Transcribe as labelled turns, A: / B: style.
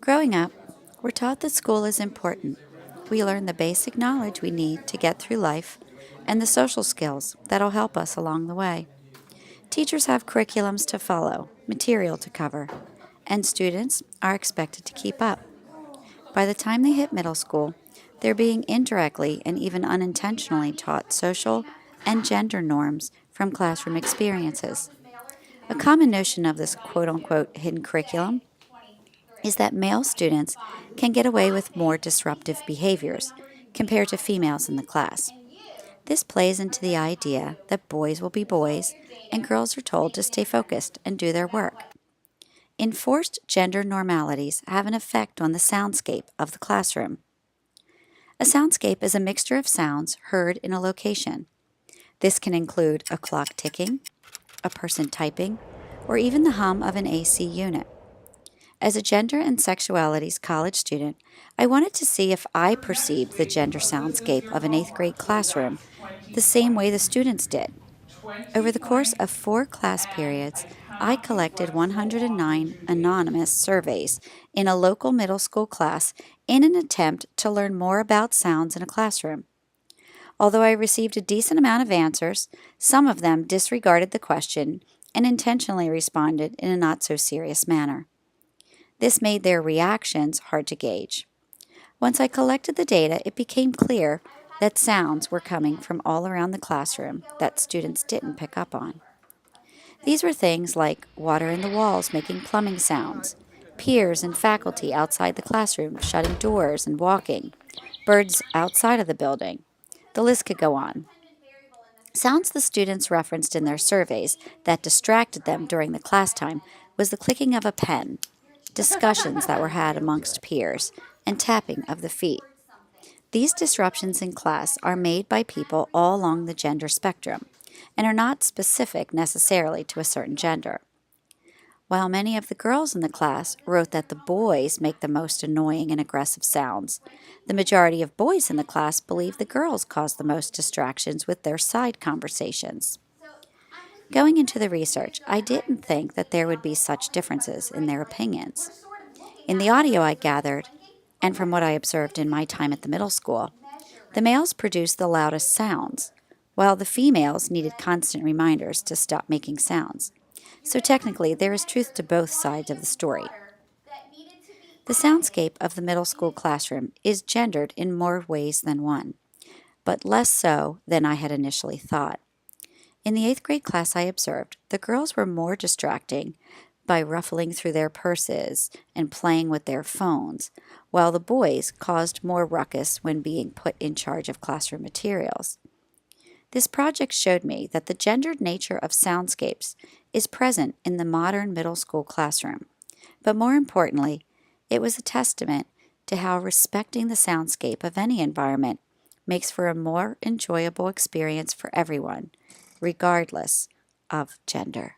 A: Growing up, we're taught that school is important. We learn the basic knowledge we need to get through life and the social skills that'll help us along the way. Teachers have curriculums to follow, material to cover, and students are expected to keep up. By the time they hit middle school, they're being indirectly and even unintentionally taught social and gender norms from classroom experiences. A common notion of this quote unquote hidden curriculum is that male students can get away with more disruptive behaviors compared to females in the class. This plays into the idea that boys will be boys and girls are told to stay focused and do their work. Enforced gender normalities have an effect on the soundscape of the classroom. A soundscape is a mixture of sounds heard in a location. This can include a clock ticking, a person typing, or even the hum of an AC unit. As a gender and sexualities college student, I wanted to see if I perceived the gender soundscape of an 8th grade classroom the same way the students did. Over the course of 4 class periods, I collected 109 anonymous surveys in a local middle school class in an attempt to learn more about sounds in a classroom. Although I received a decent amount of answers, some of them disregarded the question and intentionally responded in a not-so-serious manner. This made their reactions hard to gauge. Once I collected the data, it became clear that sounds were coming from all around the classroom that students didn't pick up on. These were things like water in the walls making plumbing sounds, peers and faculty outside the classroom shutting doors and walking, birds outside of the building. The list could go on. Sounds the students referenced in their surveys that distracted them during the class time was the clicking of a pen, discussions that were had amongst peers, and tapping of the feet. These disruptions in class are made by people all along the gender spectrum and are not specific necessarily to a certain gender. While many of the girls in the class wrote that the boys make the most annoying and aggressive sounds, the majority of boys in the class believe the girls cause the most distractions with their side conversations. Going into the research, I didn't think that there would be such differences in their opinions. In the audio I gathered, and from what I observed in my time at the middle school, the males produced the loudest sounds, while the females needed constant reminders to stop making sounds. So technically, there is truth to both sides of the story. The soundscape of the middle school classroom is gendered in more ways than one, but less so than I had initially thought. In the 8th grade class I observed, the girls were more distracting by ruffling through their purses and playing with their phones, while the boys caused more ruckus when being put in charge of classroom materials. This project showed me that the gendered nature of soundscapes is present in the modern middle school classroom, but more importantly, it was a testament to how respecting the soundscape of any environment makes for a more enjoyable experience for everyone, regardless of gender.